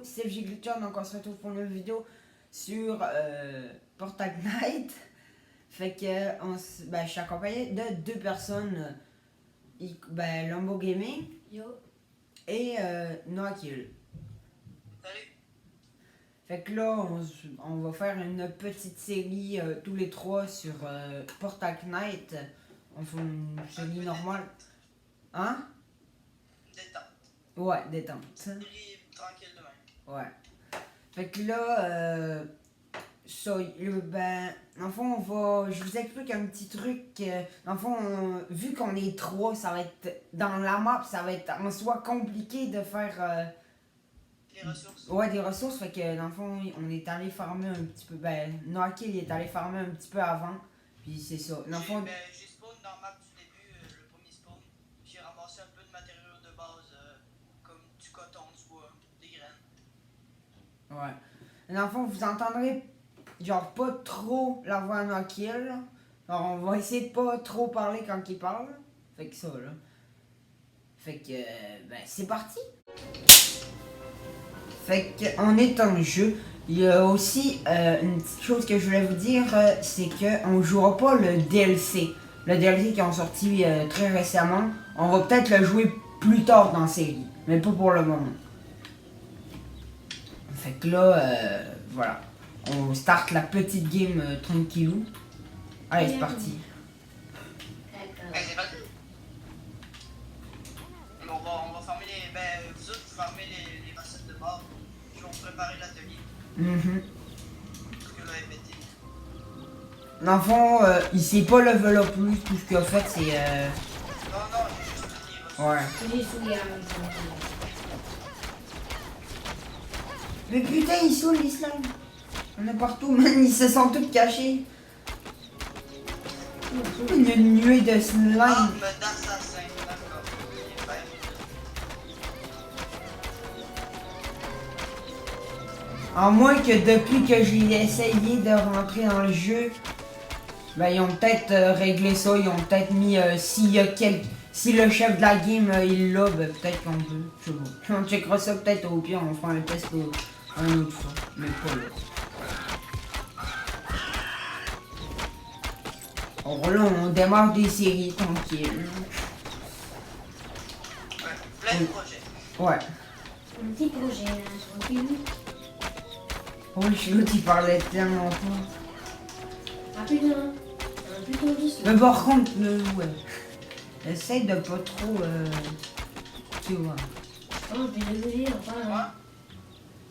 c'est Giglitcher, donc on se retrouve pour une nouvelle vidéo sur Portal Knight. Fait que je suis accompagné de deux personnes, Lumbo Gaming Yo. et Noakil. Salut. Fait que là, on va faire une petite série tous les trois sur Portal Knight. On fait une série normale. Hein? Détente. Ouais, détente. Série tranquille de même. Ouais. Fait que là, dans le fond, je vous explique un petit truc. Dans le fond, vu qu'on est trois, ça va être, dans la map, ça va être en soi compliqué de faire, Les ressources. ouais, des ressources. Fait que dans le fond, on est allé farmer un petit peu, Noakil, il est allé farmer un petit peu avant. Puis c'est ça. Dans le fond, J'ai spawn dans la map du début, le premier spawn. J'ai ramassé un peu de matériaux de base, comme du coton, du bois, des graines. ouais. Dans le fond, vous entendrez genre pas trop la voix à Noakil. Alors on va essayer de pas trop parler quand il parle. Fait que ça là. Fait que c'est parti. Fait qu'on est en jeu. Il y a aussi une petite chose que je voulais vous dire, c'est qu'on jouera pas le DLC. Le DLC qui ont sorti très récemment. On va peut-être le jouer plus tard dans la série. Mais pas pour le moment. Fait que là, voilà. On start la petite game tranquillou. Allez, c'est parti. C'est parti. On va farmer les. Vous autres, vous farmez les recettes de base. Je vais vous préparer l'atelier. Parce que là, elle est pété. Dans le fond, il s'est pas level up plus. Tout ce qu'il a fait, c'est. Non, j'ai juste mis les ressources. Ouais. J'ai souillé à même Mais putain, ils sont les slimes. On est partout, man. Ils se sont tous cachés. Une nuée de slime. Arme d'assassin, d'accord. Super. À moins que depuis que j'ai essayé de rentrer dans le jeu, ils ont peut-être réglé ça. Ils ont peut-être mis si le chef de la game il l'a, peut-être qu'on peut. Je sais pas. On checkera ça peut-être au pire. On fera un test un autre fois. Mais pas là. Alors là, on démarre des séries tranquilles. Ouais, plein de projets. Ouais. Un petit projet là, tranquille. Oh, je suis l'autre, il parlait tellement fort. Ah putain, un putain de Mais par contre, ouais. Essaye de pas trop. Tu vois. Oh, je vais lever, enfin. Moi,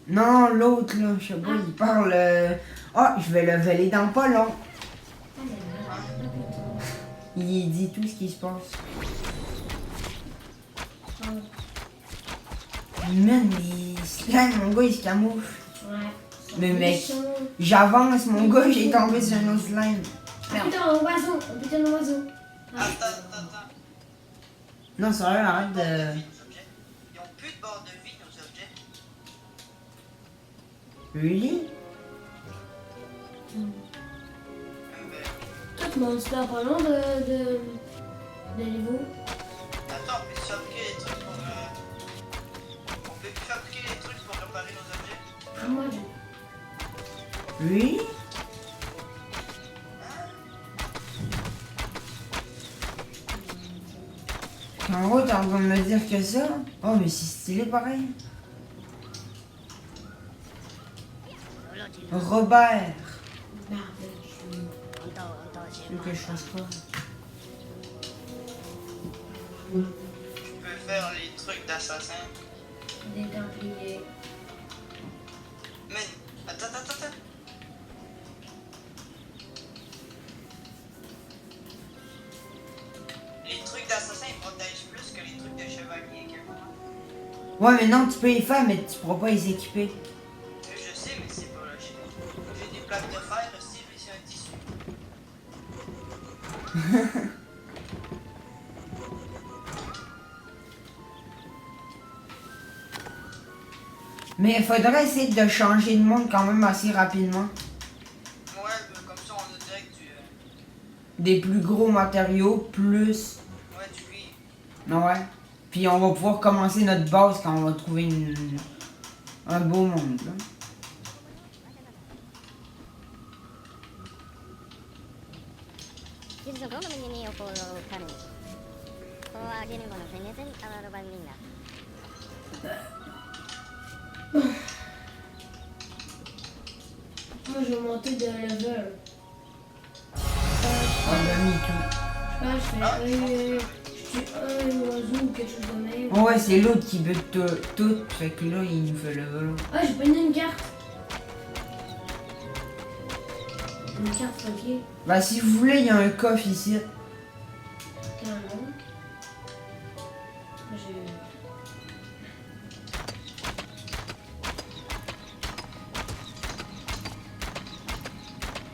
Non, l'autre, là, je sais pas, il parle. Je vais le voler dans pas long. Ah, mais là, ah, putain. Il dit tout ce qui se passe. Oh, Man, les slimes, mon gars, il se camoufle. ouais. Mais mec, Méchant. j'avance, mon gars, j'ai tombé sur un autre slime. Ah putain, un oiseau, un putain d'oiseau. Ah, attends. Non, sérieux, arrête Barre de de. vie, nos objets. Ils ont plus de barre de vie, nos objets. Really? Toi, tu m'en super pas loin de niveau. Attends, on peut fabriquer les trucs pour. On peut plus fabriquer les trucs pour réparer nos objets. Ah, moi, Really? En gros, t'es en train de me dire que ça? Oh, mais c'est stylé pareil. Robert. barbecue. Tu veux que je fasse quoi? Tu peux faire les trucs d'assassin. Des templiers. Mais. Attends. Les trucs d'assassin ils protègent plus que les trucs de chevalier, quelque part. Ouais, mais non, tu peux les faire, mais tu pourras pas les équiper. Je sais, mais c'est pas logique. J'ai des plaques de fer, aussi, mais c'est un tissu. Mais il faudrait essayer de changer de monde quand même assez rapidement. Ouais, comme ça on a direct Des plus gros matériaux, plus. Ouais, du cuivre. Ouais. Puis on va pouvoir commencer notre base quand on va trouver Un beau monde, là. Moi, je vais monter de level. On a mis tout. Je fais un oiseau ou quelque chose de même. Ouais, c'est l'autre qui bute tout. Fait que là, il nous fait le vol. Ah, j'ai pas une carte. Une carte, ok. Bah, si vous voulez, il y a un coffre ici. Attends, non. J'ai...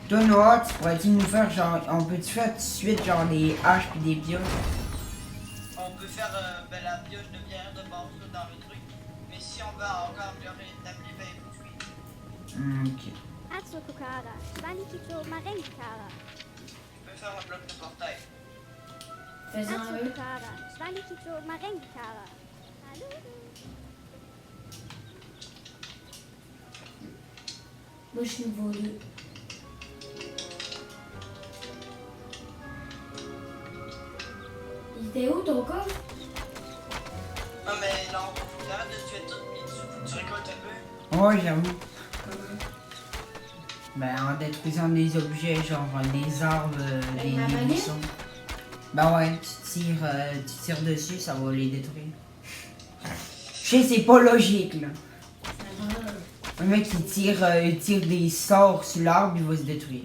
Toi, Noah, tu pourrais-tu nous faire genre. On peut-tu faire tout de suite genre des haches pis des pioches? On peut faire la pioche de pierre de base là, dans le truc. Mais si on veut encore améliorer l'établi, ben il faut tuer. Ok. Je peux faire un bloc de portail. Fais-en un. Moi, je suis niveau 2. Il était où ton coffre? Non mais non, faut que t'arrêtes de tuer tout, puis faut que tu récoltes un peu. Ouais, j'avoue. Comment? Ben, en détruisant des objets, genre des arbres, Avec ma baguette? buissons. Ben ouais, tu tires dessus, ça va les détruire. Je sais, c'est pas logique, là. Ça va. Un mec qui il tire des sorts sur l'arbre, il va se détruire.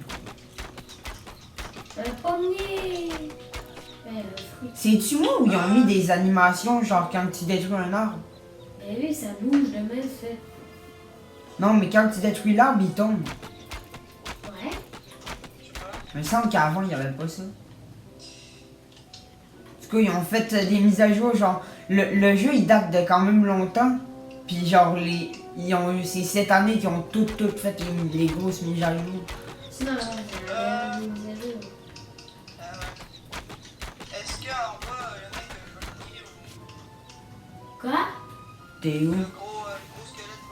Un pommier! Ben, le fruit. C'est-tu moi où ils ont mis des animations, genre quand tu détruis un arbre? Ben oui, ça bouge de même fait. Non, mais quand tu détruis l'arbre, il tombe. Ouais. Je sais pas. Il me semble qu'avant, il n'y avait pas ça. En tout cas, ils ont fait des mises à jour, genre, le jeu, il date de quand même longtemps. Puis genre, c'est cette année qu'ils ont toutes fait les grosses mises à jour. Sinon, c'est une mise à jour. Ouais. Est-ce qu'en bas, le mec je peux le dire ou Quoi? T'es où? le gros squelette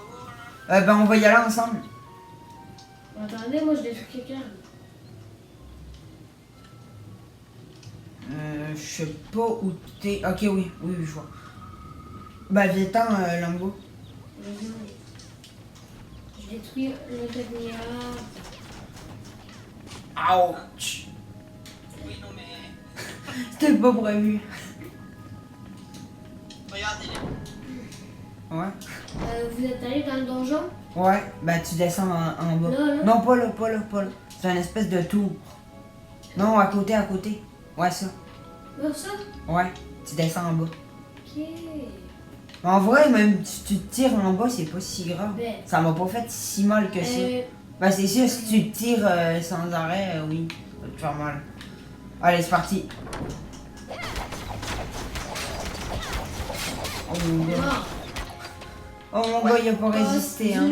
pas là? Ben, on va y aller ensemble. Attendez, moi je détruis quelqu'un. Je sais pas où t'es. Ok, oui, je vois. Ben, viens-t'en, Lambo. Je détruis le dernier Ouch! Oui, non mais. C'était pas prévu. Regarde, il est. Ouais. Vous êtes allé dans le donjon? Ouais, ben tu descends en bas. Là. Non, pas là. C'est un espèce de tour. Non, à côté. Ouais, ça. Là, ça? Ouais, tu descends en bas. Ok. En vrai, même si tu te tires en bas, c'est pas si grave. Ben. Ça m'a pas fait si mal que ça. Ben, c'est sûr, si tu te tires sans arrêt, oui, ça va te faire mal. Allez, c'est parti. Oh mon gars. Mort. Oh mon gars, il a pas résisté, hein.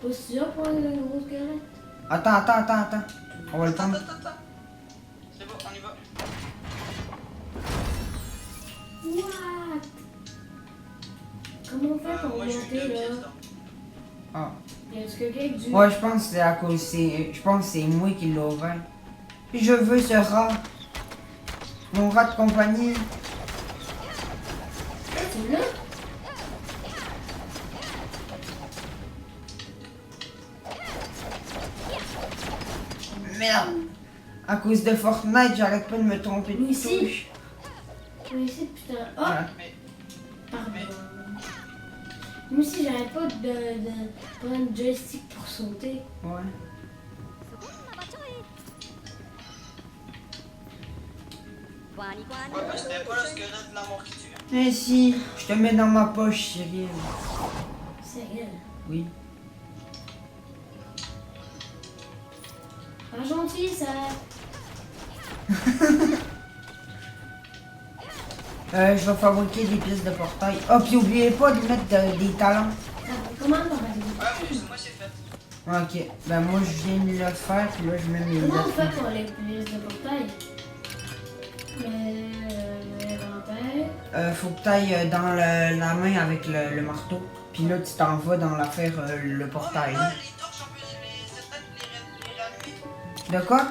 Pas sûr pour un gros squelette. Attends. On va le prendre. Attends. C'est bon, on y va. What? Comment on fait pour Moi, j'ai eu monter 2 là? pièces d'or. Ah. Y a-tu quelqu'un avec du. Ouais, je pense que c'est à cause. Je pense que c'est moi qui l'ai ouvert. Je veux ce rat. Mon rat de compagnie. C'est là? Merde. À cause de Fortnite, j'arrête pas de me tromper de Nous aussi. touche. Moi ici, putain. Oh! Voilà. Mais Pardon. Moi aussi, j'arrête pas de prendre le joystick pour sauter. Ouais. ouais, parce que c'était pas le squelette de la mort qui tue. Eh si, je te mets dans ma poche, Cyril. Sérieux? Oui. Pas gentil, ça. Je vais fabriquer des pièces de portail. Oh, puis oubliez pas de mettre des talents. Comment on va Ouais, moi c'est fait. Ok, ben moi je viens de le faire, puis là je mets mes Comment on fait autres. pour les pièces de portail? L'inventaire. Faut que t'ailles dans la main avec le marteau. Puis là, tu t'en vas dans l'affaire le Oh, portail. maintenant, les torches, on peut les éteindre, les rallumer. De quoi?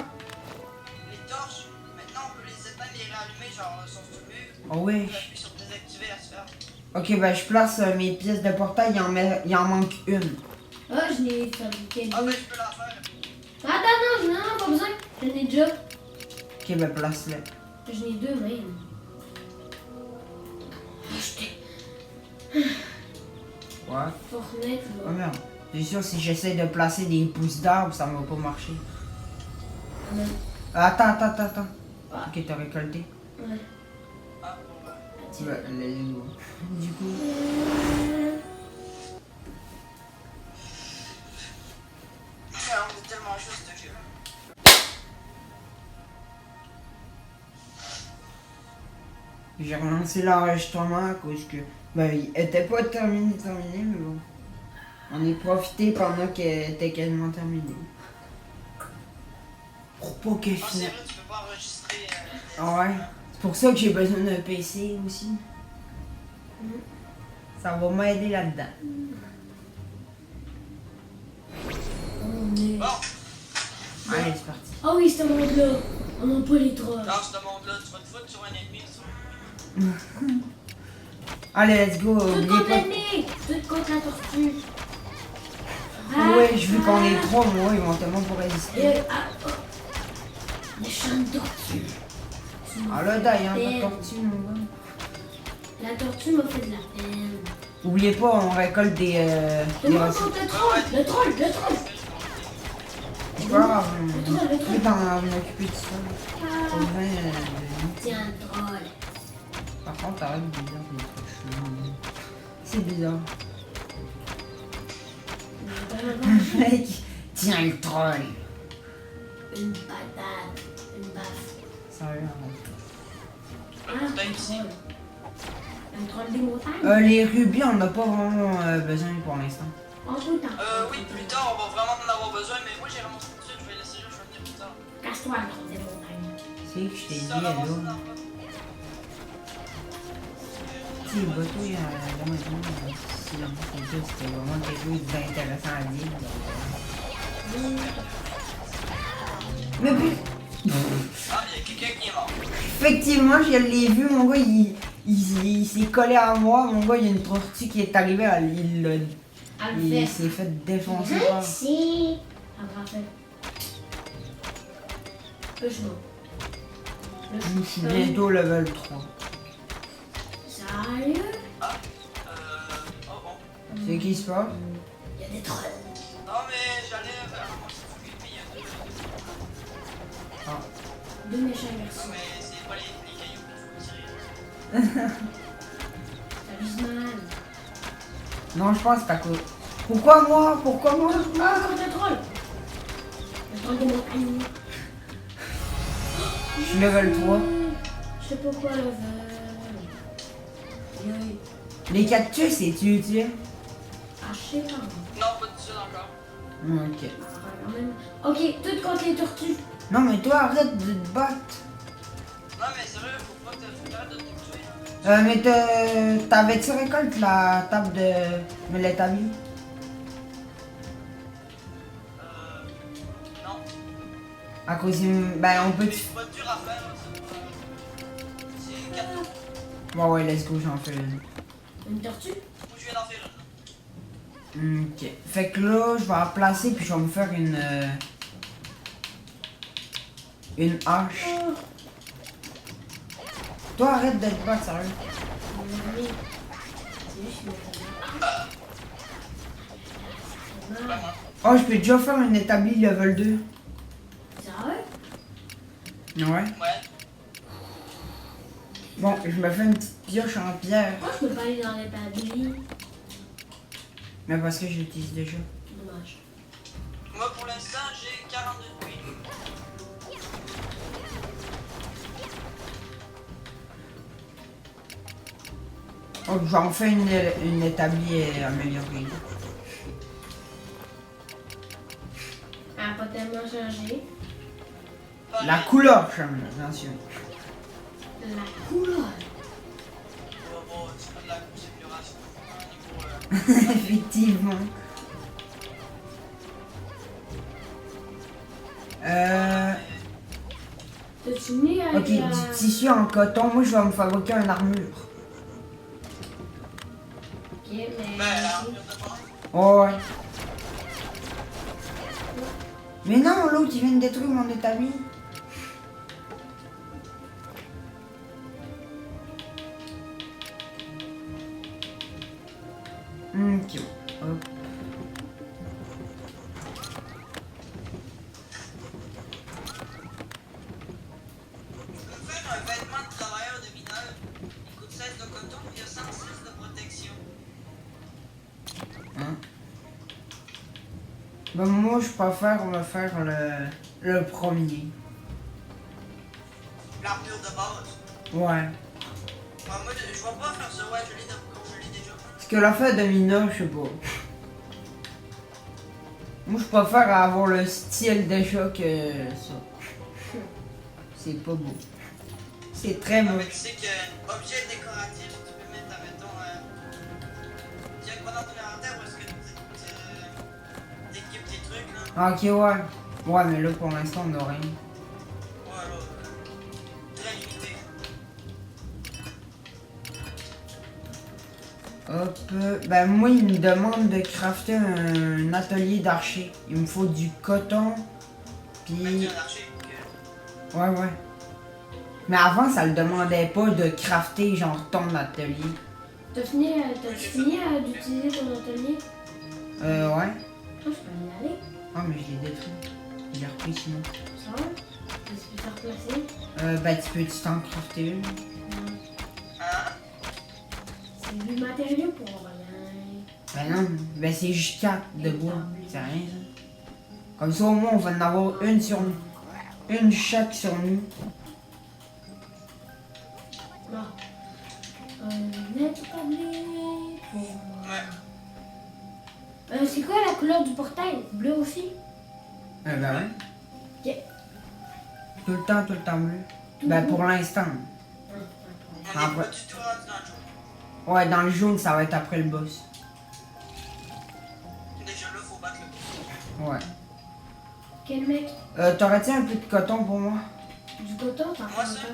Les torches, maintenant, on peut les éteindre, les rallumer, genre, sur ce mur. Oh oui. On appuie sur désactiver la sphère. Ok, ben je place mes pièces de portail, il en manque une. Ah, je l'ai fabriqué. Ah, ben, je peux la faire. Attends, non, pas besoin. J'en ai déjà. Ok, ben place-le. J'en ai deux même. Acheter. Ouais. Fortnite, Oh là. merde. C'est sûr, si j'essaie de placer des pousses d'arbres, ça va pas marcher. Non. Attends. Ah. Ok, t'as récolté. Ouais. Ah, bon, ouais. Tiens. Ouais, let's go. Du coup. On est tellement juste de jeu. J'ai relancé l'enregistrement à cause que. Ben, il était pas terminé, mais bon. On est profité pendant qu'elle était quasiment terminée. Pour pas que Ah, c'est finisse. vrai, tu peux pas enregistrer. Ah ouais. C'est pour ça que j'ai besoin d'un PC aussi. Ça va m'aider là-dedans. On est... Bon, Allez, c'est parti. Ah oui, ce monde-là. On n'a pas les trolls. dans ce monde-là, tu vas te foutre sur un ennemi, sur Allez, let's go. Tout Oubliez contre pas. l'ennemi. Tout contre la tortue. Ouais, je veux qu'on est trois, moi, ils vont tellement pour résister. Méchante tortue. Ah là, d'ailleurs, pas de tortue, mon gars. La tortue m'a fait de la peine. Oubliez pas, on récolte des Demande recettes. contre le troll. Le troll. C'est pas grave, Le troll. je vais t'en occuper de ça. Au moins, Tiens, le troll. par contre, t'arrêtes de dire des trucs chelous. C'est bizarre. Mec, tiens le troll. Une patate. Une baffe. Sérieux, arrête. Ah, putain, un ici. troll. Un troll des montagnes. Les rubis, on n'a pas vraiment besoin pour l'instant. En tout temps. Oui, plus tard, on va vraiment en avoir besoin, mais moi j'ai ramassé tout de suite, je vais laisser, je vais venir plus tard. Casse-toi, le troll des montagnes. C'est que je t'ai dit, Ça, ramasse là. dans le bas. Si le bateau, il y a la maison, si la boucle est juste, c'était vraiment quelque chose d'intéressant à dire. Mais puis, Ah, il y a quelqu'un qui est mort. effectivement, je l'ai vu, mon gars, il s'est collé à moi. Mon gars, il y a une tortue qui est arrivée, il s'est fait défoncer par. Merci. Ah, parfait. Le chemin. Je suis bientôt level 3. Sérieux? Oh bon. C'est qui se passe? Il y a des trolls. Non, mais j'allais ramasser tout lui, mais il y a deux. Ah. Deux méchants Non, garçons. mais c'est pas les cailloux qu'il faut tirer. Ça vise mal. Non, je pense que c'est à cause. Pourquoi moi? Ah, contre le troll. Le troll des montagnes. Je suis level 3. Je sais pas quoi le veut. Oui. Les cactus, c'est-tu utile? Ah, je sais pas. Non, pas tout seul encore. Ok. Ah, quand même. Ok, tout contre les tortues. Non, mais toi, arrête de te battre. Non, mais sérieux, faut pas te tuer. Mais t'avais-tu récolte la table de l'établi? Non. À cause ben on peut. C'est pas dur à faire, là, c'est 4 tours. Bon ouais, let's go, j'en fais une. Une tortue? Moi, je viens d'en faire une. Ok. Fait que là, je vais la placer puis je vais me faire une hache. Toi, arrête de te battre, sérieux. Oui. C'est juste une Pas moi. Oh, je peux déjà faire une établi level 2. Sérieux? Ouais. Ouais. Bon, je me fais une petite pioche en pierre. Moi, je peux pas aller dans les pavilles. Mais parce que je l'utilise déjà. Dommage. Moi, pour l'instant, j'ai 42 points. Oh, j'en fais une établie améliorée. Elle a pas tellement changé. La couleur change, attention. La couleur. Bon, tu fais de la grosse amélioration. Effectivement. T'as-tu mis avec Ok, du tissu en coton, moi je vais me fabriquer une armure. Ok, mais... Ben, l'armure de base. Oh, ouais. Mais non, l'autre il vient de détruire mon établi. Ok, hop. Je peux faire un vêtement de travailleur de mineur. Il coûte 16 de coton et il y a 106 de protection. Hein? Ben, moi je préfère me faire le premier. L'armure de base. Ouais. Moi, je vais pas faire ça, ouais, je l'ai déjà. Parce que la fête de Mina, je sais pas. Moi je préfère avoir le style déjà que ça. C'est pas beau. C'est très Ah, mais moche. tu sais que objet décoratif, tu peux mettre, admettons, tiens, pas dans ton inventaire où est-ce que t'équipes tes trucs, là. Ah, ok, ouais. Ouais, mais là pour l'instant on a rien. Voilà. Très limité. Hop. Ben moi il me demande de crafter un atelier d'archer. Il me faut du coton. Même Puis. un archer. Ouais, ouais. Mais avant ça le demandait pas de crafter genre ton atelier. T'as fini d'utiliser ton atelier? Ouais. Ah, je peux y aller. Ah, mais je l'ai détruit. Je l'ai repris sinon. Ça va? Est-ce que t'as replacé? Ben tu peux t'en crafter une. Hein? C'est du matériau pour rien. Ben non, ben c'est juste 4 de bois. C'est rien ça. Comme ça au moins on va en avoir une sur nous. Une chaque sur nous. Non. Net tablé pour moi. Ouais. C'est quoi la couleur du portail? Bleu aussi? Ben ouais. Ok. Tout le temps bleu. Tout Ben bleu. pour l'instant. On Ah, n'est ouais. pas du tout rendu dans le jeu. Ouais, dans le jaune ça va être après le boss. Déjà là, faut battre le boss. Ouais. Quel mec? T'aurais-tu un peu de coton pour moi? Du coton, t'en Moi, fais ça?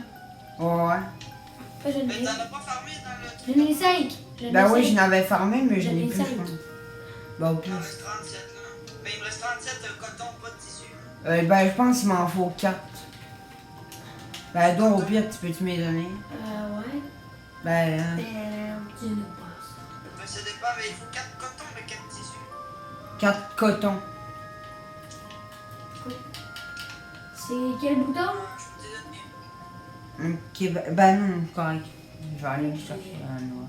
Ouais, ouais. J'en Mais ai t'en as pas farmé dans le truc? J'en ai 5. Ben oui, je n'avais farmé, mais je J'en ai n'ai plus, cinq. je pense. Ben au Il plus. me reste 37 là. Ben il me reste 37 coton, pas de tissu. Ben je pense qu'il m'en faut 4. Ben donc au pire, tu peux-tu me les donner? Ouais. Ben... Tu ne passes. Ben ça dépend, mais il faut 4 cotons, mais 4 tissus. 4 cotons. C'est quel bouton? Je peux te donner. Ok, ben non, correct. Je vais aller me chercher un noir.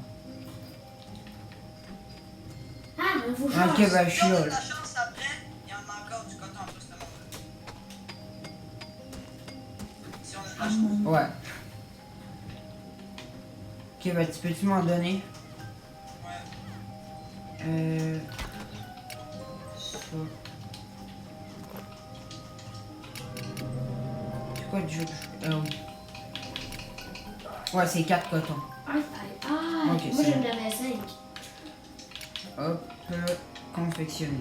Ah, il faut changer. Ok, ben je Si suis on là. a de là. la chance après, il y en a encore du coton en plus de monde. Si on a de la chance. Ouais. Ok, ben tu peux-tu m'en donner? Ouais. Ça. C'est quoi du jeu? Oui. Ouais, c'est 4 cotons. Ah, Ok, moi c'est j'en bon. avais 5. Hop, confectionner.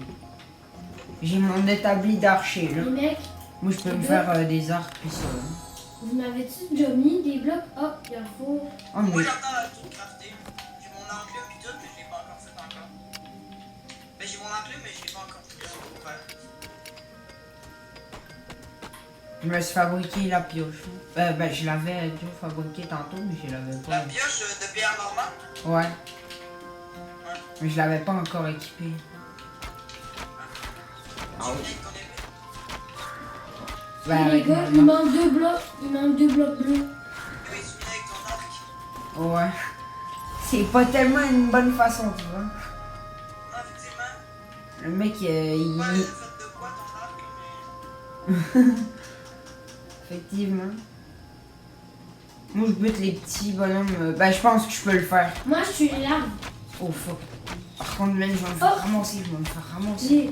J'ai mon établi d'archer là. Les mecs, Moi je peux me Et faire des arcs puis ça. vous m'avez-tu déjà mis des blocs? Oh, il en faut. Oh Moi mais. j'entends tout crafter. J'ai mon enclume et tout, mais je l'ai pas encore fait encore. Mais j'ai mon enclume, mais je l'ai pas encore fait. Pour faire. Je me suis fabriqué la pioche. Ben je l'avais déjà fabriqué tantôt mais je l'avais La pas. pioche de pierre normale? Ouais. Ouais. Mais je l'avais pas encore équipé. Tu viens de ton épée. Ben, les avec gars, mon il manque 2 blocs. Il manque 2 blocs bleus. Oui, tu viens avec ton arc. Ouais. C'est pas tellement une bonne façon, tu vois. Non, effectivement. Le mec, Ouais, il... fait de quoi ton arc? Effectivement. Moi, je bute les petits bonhommes. Ben, je pense que je peux le faire. Moi, je suis là. Oh, fuck. Par contre, là, je vais me faire ramasser. Je vais me faire ramasser. Si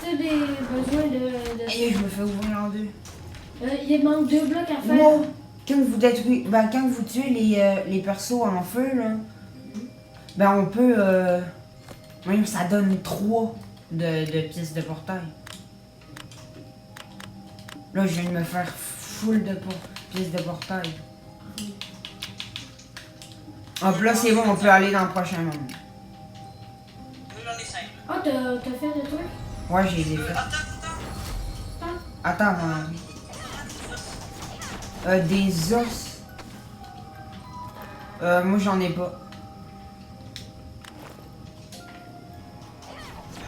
t'as des besoins de... Aïe, je me fais ouvrir en deux. il manque 2 blocs à faire. Wow. Quand vous détruisez... Ben, quand vous tuez les persos en feu, là... Ben, on peut... Même ça donne 3 de pièces de portail. Là, je viens de me faire full de pièces de portail. Hop, là, c'est bon, on peut aller dans le prochain monde. Moi, j'en ai 5. Ah, t'as fait des trucs? Ouais, j'ai les fait. Attends, des os. Moi, j'en ai pas.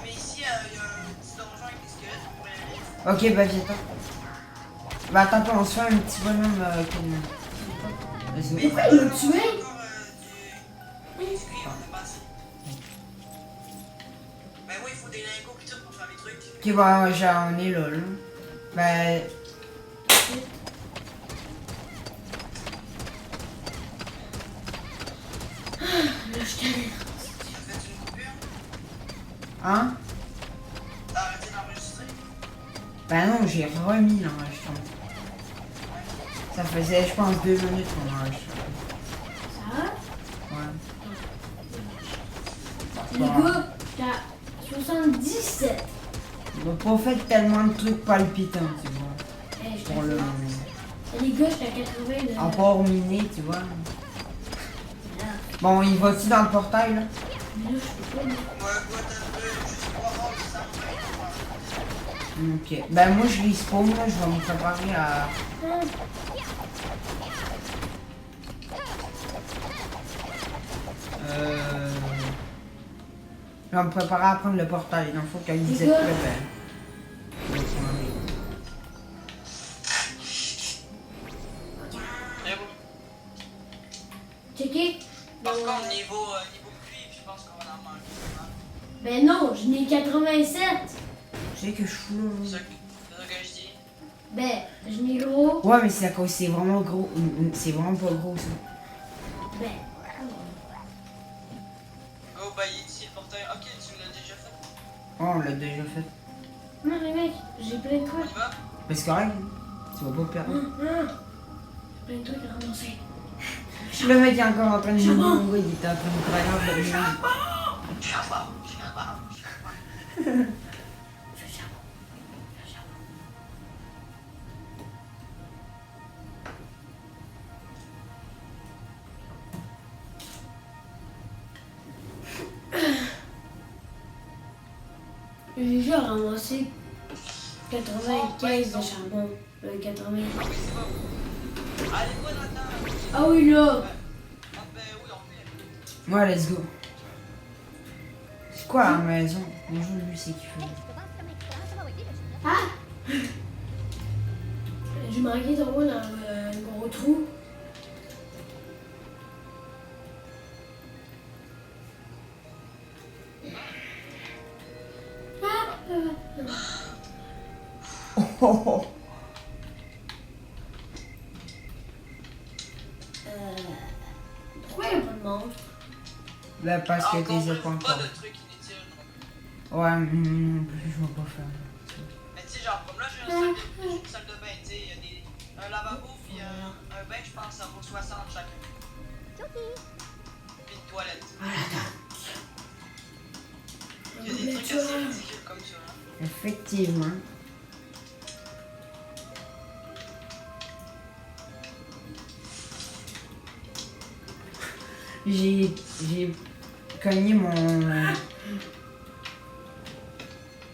Mais ici, il y a un petit donjon avec des squelettes, on pourrait y aller. Ok, bah viens-toi. Bah attends, on se fait un petit bonhomme comme... Vas-y. Pourquoi il m'a tué? Encore du cuir, on est passé. Ben oui, il faut des lingots pis tout pour faire les trucs. Ok, bah on est là. Ben... Là, je t'ai. T'as fait une coupure? Hein? T'as arrêté d'enregistrer? Ben non, j'ai remis l'enregistrement. Ça faisait, je pense, 2 minutes qu'on enregistrait. Ça va? Ouais. Les gars, t'as 77. On n'a pas fait tellement de trucs palpitants, tu vois. Eh, je Pour le moment. Les gars, j'étais à 80 de. À part miner, tu vois. Là. Bon, il va-tu dans le portail, là? Mais là, je peux pas. Ouais, quoi, t'as juste 3 morts de sang. Ok. Ben moi, je les spawn, là. Je vais me préparer à... Je vais me préparer à prendre le portail. Donc, il faut qu'elle dise gars. très belle. Mais bon. Checké? Par contre, niveau cuivre, je pense qu'on va en manquer. Ben non, je n'ai 87. Je sais que je suis là. C'est ça que je dis. Ben, je n'ai gros. Ouais, mais c'est à cause, c'est vraiment gros. C'est vraiment pas gros, ça. Ben. Oh, bah, il est ici le portail. Ok, tu l'as déjà fait. Oh, on l'a déjà fait. Non, les mecs, j'ai plein de On trucs. y va? Mais c'est correct. Tu vas pas perdre. Plein de trucs à ramasser. Le mec est encore en train de jouer. Oui, il était en train de travailler de lui. Charbon. Je charbon. J'ai déjà ramassé 95 de charbon. 80. Allez, quoi là-dedans? Ah oui, là. Ah, ben oui, on fait. Ouais, let's go. C'est quoi la maison? Bonjour, lui, c'est qui fait. Ah! J'ai marqué ton mot dans un gros trou. Oh, oh, oh. Pourquoi il n'y a pas de monstre? Là, parce que t'es pas Pas encore. de trucs inutiles. Ouais, non plus, je vais pas faire. Mais tu sais, genre, comme là, j'ai une salle de bain, tu sais, il y a un lavabo, puis un bain, je pense, ça vaut 60 chacun. Puis une toilette. Il y a des trucs assez ridicules comme ça. Hein. Effectivement. J'ai cogné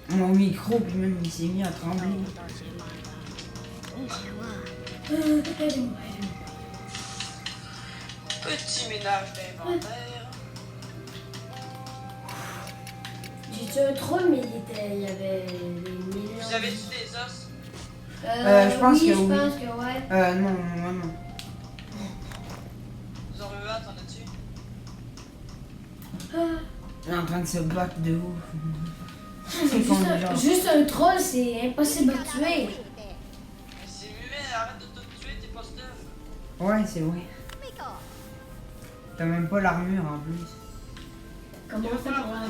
mon micro, puis même il s'est mis à trembler. Petit ménage d'inventaire. J'ai-tu un troll, mais il y avait des millions. Vous avez-tu des os? Je pense oui, que je oui. pense que ouais. Non. Vous en avez un, t'en as-tu? Il est en train de se battre de ouf. Juste un troll, c'est impossible à tuer. Mais c'est mieux, arrête de tout tuer, t'es pas stuff. Ouais, c'est vrai. T'as même pas l'armure en plus. Comment on fait pour la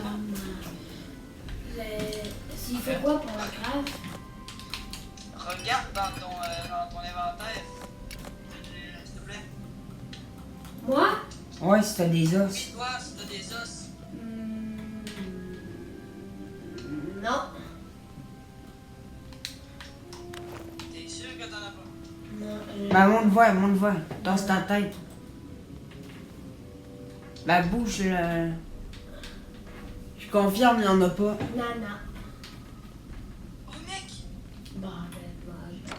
s'il fait quoi pour la grave? Regarde dans ton inventaire. S'il te plaît. Moi? Ouais, si t'as des os. Et toi, si t'as des os. Non. T'es sûr que t'en as pas? Non. Ben, monte voir. Dans ta tête. Ben, bouge le. Je confirme, il n'y en a pas. Nana. Oh mec! Bordel, bordel.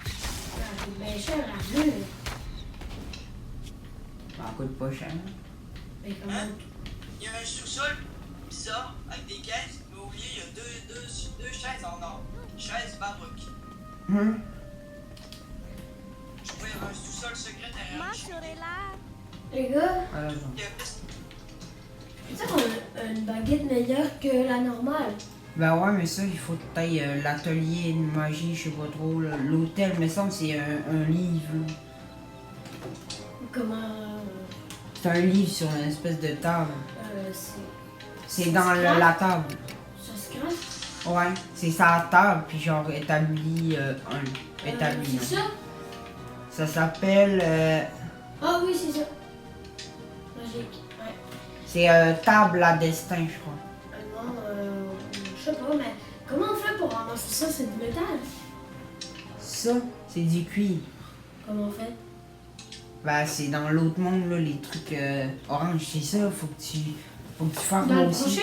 C'est bien cher à deux. Ça coûte pas cher. Mais comment? Hein? Il y a un sous-sol bizarre avec des caisses, mais au milieu il y a deux chaises en or. Chaises baroques. Hum. Je crois qu'il y avait un sous-sol secret derrière. Les gars, Alors, Il y a plus. c'est ça qu'on a une baguette meilleure que la normale. ben ouais, mais ça, il faut que t'ailles l'atelier de magie, je sais pas trop. Là. L'hôtel, mais ça, c'est un livre. Là. Comment. C'est un livre sur une espèce de table. C'est dans scratch? la table. Ça se crache? Ouais, c'est sa table, puis genre établi établi. C'est non. ça? Ça s'appelle. Ah oui, c'est ça. Magique, ouais. C'est table à destin, je crois. Non, je sais pas, mais comment on fait pour ramasser ça? C'est du métal. Ça, c'est du cuir. Comment on fait? Ben, c'est dans l'autre monde, là, les trucs orange, c'est ça, faut que tu fasses Dans moi le aussi. prochain?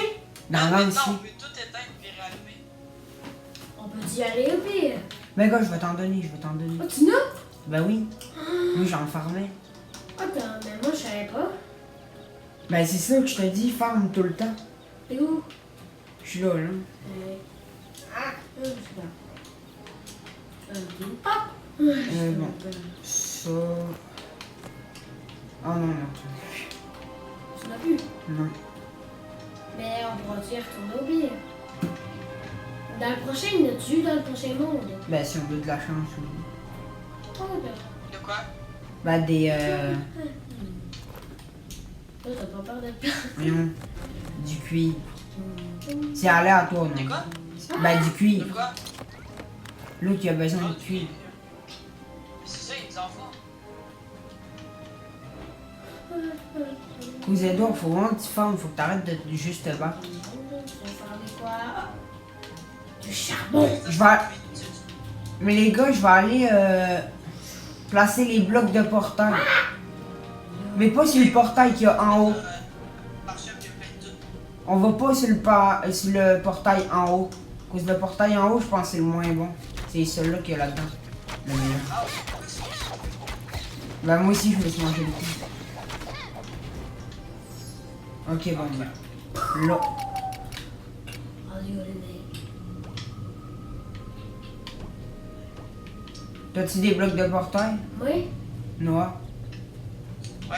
Dans Maintenant, l'un on aussi. peut tout éteindre et rallumer. On peut y aller au pire. Ben, gars, je vais t'en donner. Oh, tu n'as? Ben oui. Moi, j'en farmais. Attends, mais moi je savais pas. Ben, c'est ça que je te dis, farme tout le temps. T'es où? Je suis là, là. Ah, je sais pas. Ah! Bon. Ça. Oh non, non. Tu n'as plus. Non. Mais on pourra y retourner au pire. Dans le prochain, il y en a-tu dans le prochain monde? Ben, si on veut de la chance, oui. Oh, ben. De quoi? Ben, des. Toi, t'as pas peur de pire. Voyons. Du cuir. C'est aléatoire, De non? quoi? Ben, du De cuir. quoi? L'autre, il a besoin de cuir. C'est ça, il y a des enfants. Cousin Edouard, faut vraiment que tu formes, faut que t'arrêtes de juste te battre. Tu vas faire de quoi? Du charbon! Je vais. Mais les gars, je vais aller placer les blocs de portail. Mais pas sur le portail qu'il y a en haut. Marchand qui a plein de tout. On va pas sur sur le portail en haut. À cause le portail en haut, je pense que c'est le moins bon. C'est celui-là qu'il y a là-dedans. Le meilleur. Ah ouais. Ben moi aussi, je me suis mangé le coup. Ok, bon, ben. Là. T'as-tu des blocs de portail? Oui? Noir. Ouais.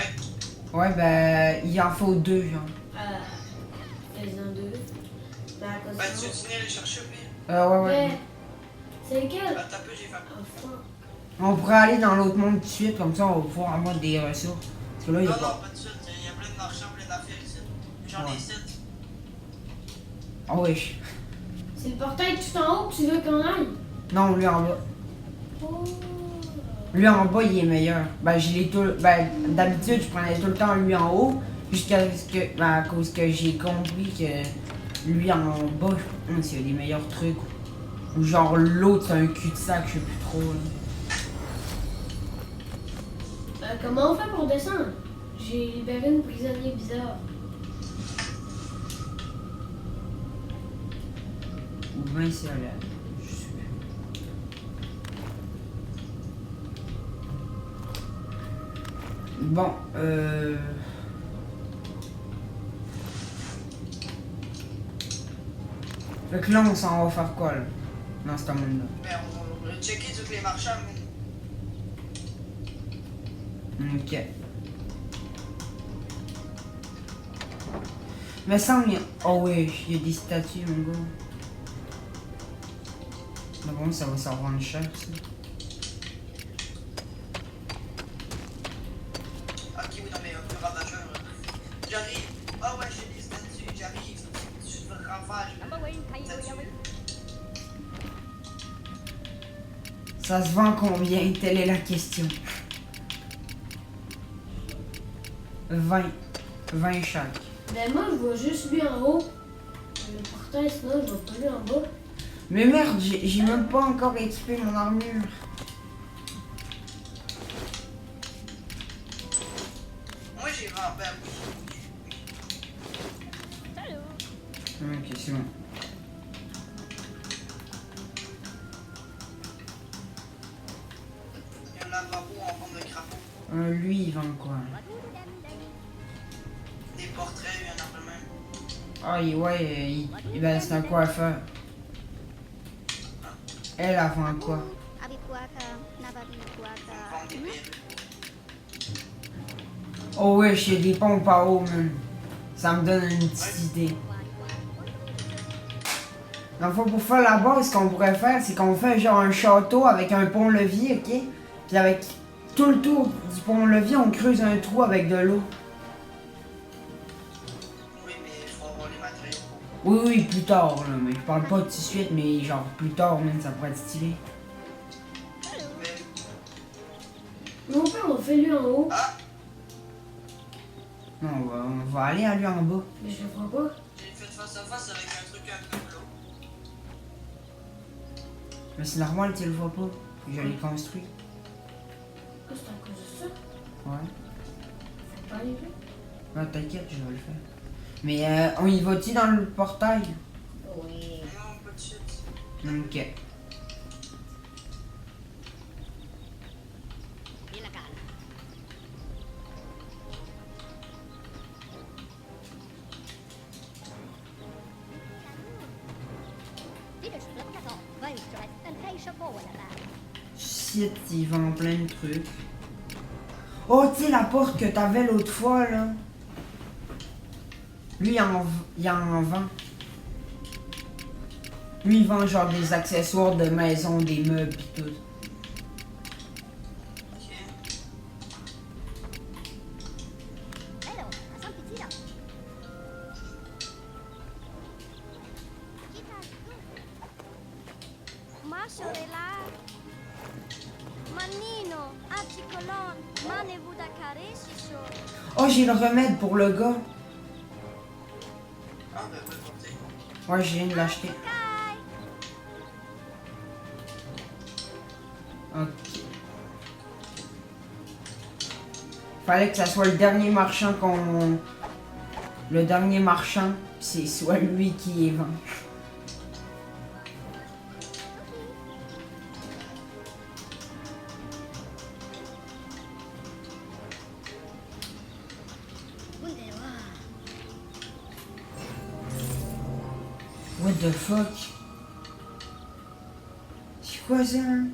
Ouais, ben, il en faut 2, genre. Fais-en deux. Ben, à cause Ben, de tu ça. veux venir les chercher au pire? Ouais. Mais, c'est lequel? Ben, t'as peu, j'ai fait. Ah, fuck. On pourrait aller dans l'autre monde tout de suite, comme ça on va pouvoir avoir des ressources. Parce que là, il y Non, a non, pas. pas de suite. Il y a plein de marchands, plein d'affaires ici. J'en ai Ouais. 7. Ah oui. C'est le portail tout en haut que tu veux qu'on aille? Non, lui en bas. Oh. Lui en bas, il est meilleur. Ben, je l'ai tout. Ben, d'habitude, je prenais tout le temps lui en haut. Jusqu'à ce que. Ben, à cause que j'ai compris que lui en bas, je pense qu'il y a des meilleurs trucs. Ou genre l'autre, c'est un cul-de-sac, je sais plus trop. Là. Comment on fait pour descendre? J'ai libéré une prisonnier bizarre. Ou bien c'est à la. Je sais plus. Bon, Fait que là, on s'en va faire quoi, là? Dans ce monde-là? Ben, on va checker tous les marchands. Ok. Mais ça, il y a... Oh oui, il y a des statues, mon gars. Mais bon, ça va s'en rendre cher, ça. Ok, oui, non, mais le ravageur. J'arrive. Ah ouais, j'ai des statues, j'arrive. Je veux le ravage. Ça se vend combien? Telle est la question. 20. 20 chaque. Ben moi, je vois juste lui en haut. Le portail, sinon, je vois pas lui en bas. Mais merde, j'ai même pas encore équipé mon armure. Moi j'ai vraiment. Ben oui. Ok, c'est bon. Il y a un lavabo en forme de crapaud. Lui, il vend quoi? Des portraits, il y en a plein même. Ah, ouais, ben, c'est un coiffeur. Elle a vend quoi? Une forme des perruques. Oh ouais, j'ai des pompes à eau, man. Ça me donne une petite idée. Dans le fond, pour faire la base, ce qu'on pourrait faire, c'est qu'on fait genre un château avec un pont-levis, ok? Puis avec tout le tour du pont-levis, on creuse un trou avec de l'eau. Oui, mais il faut avoir les matériaux. Oui, oui, plus tard, là. Mais je parle pas tout de suite, mais genre plus tard, man, ça pourrait être stylé. Mais. Mon père, on fait lui en haut. Ah! Non, on va aller à lui en bas. Mais je le vois pas. J'ai fait face à face avec un truc un peu plat. Mais c'est normal, tu le vois pas. Faut que je l'ai construit. Ah, c'est à cause de ça. Ouais. Faut pas aller là. Non, t'inquiète, je vais le faire. Mais on y va-tu dans le portail? Oui. Non, pas de suite. Ok. Shit, il vend plein de trucs. Oh, tu sais, la porte que t'avais l'autre fois, là. Lui, il en vend. Lui, il vend genre des accessoires de maison, des meubles pis tout. Ok. Oh, j'ai le remède pour le gars. Ah, ben, ouais, portez. Ouais, je viens de l'acheter. Ok. Fallait que ça soit le dernier marchand qu'on... Le dernier marchand, c'est soit lui qui les vend. What the fuck? C'est quoi ça? Hein?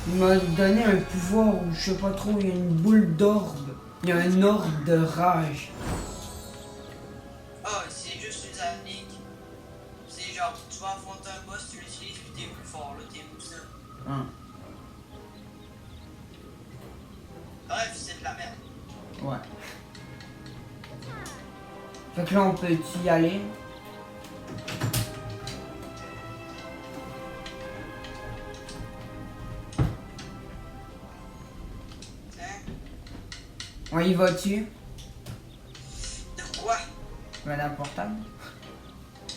Il m'a donné un pouvoir où je sais pas trop, il y a une boule d'orbe. Il y a un orbe de rage. Ah, c'est juste une applique. C'est genre, tu vas affronter un boss, tu l'utilises, puis t'es plus fort, là, t'es boosté. Hein. Bref, c'est de la merde. Ouais. Fait que là, on peut y aller. Hein? On y va-tu? De quoi? Madame Portable?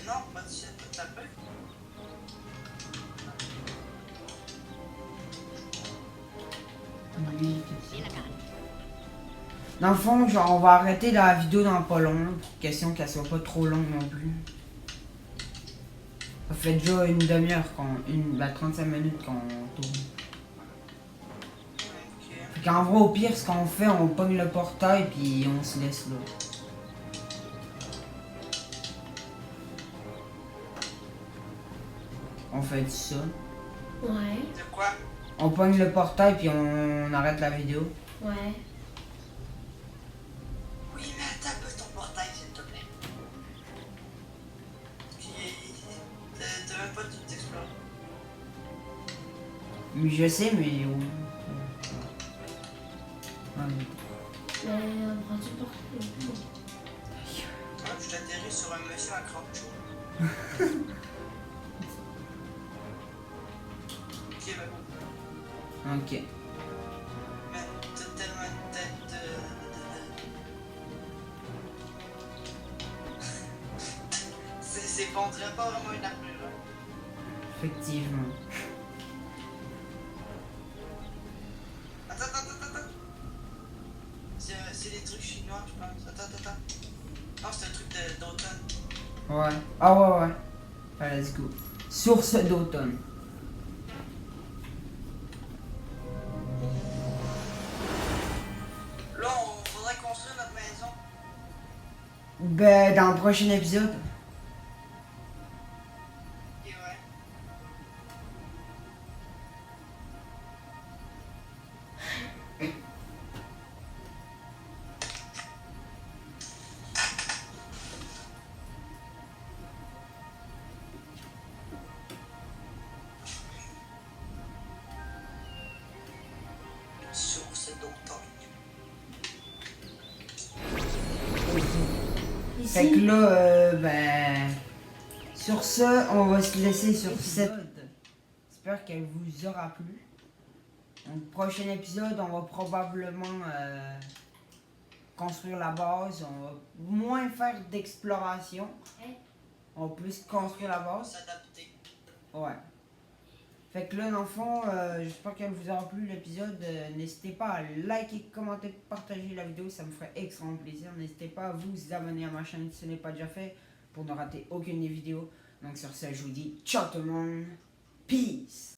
Non, pas de suite, pas de peu. Oui. Dans le fond, genre, on va arrêter la vidéo dans pas long, question qu'elle soit pas trop longue non plus. Ça fait déjà une demi-heure, 35 minutes qu'on tourne. Ok. Fait qu'en vrai, au pire, ce qu'on fait, on pogne le portail puis on se laisse là. On fait ça. Ouais. De quoi? On pogne le portail puis on arrête la vidéo. Ouais. Oui, mais attends un peu ton portail, s'il te plaît. Puis, t'as même pas tout t'explorer. Mais je sais, mais... Ouais, mais- Mais on prend du portail. Ah, je t'atterris sur un monsieur à crapaud. Ok, bah bon. Ok. Mais t'as C'est pas, on dirait pas vraiment une armure. Hein. Effectivement. Attends. C'est des trucs chinois, je pense. Attends. Non, c'est un truc d'automne. Ouais. Ah ouais. Allez, let's go. Source d'automne. Là, on faudrait construire notre maison. Ben, dans le prochain épisode. Et ouais. Source d'automne. Fait que Ici, là, ben. Sur ce, on va se laisser sur cette. J'espère qu'elle vous aura plu. Donc, prochain épisode, on va probablement construire la base. On va moins faire d'exploration. Hein? On va plus construire la base. S'adapter. Ouais. Fait que là, dans le fond, j'espère qu'elle vous aura plu l'épisode. N'hésitez pas à liker, commenter, partager la vidéo, ça me ferait extrêmement plaisir. N'hésitez pas à vous abonner à ma chaîne si ce n'est pas déjà fait pour ne rater aucune des vidéos. Donc sur ce, je vous dis ciao tout le monde. Peace.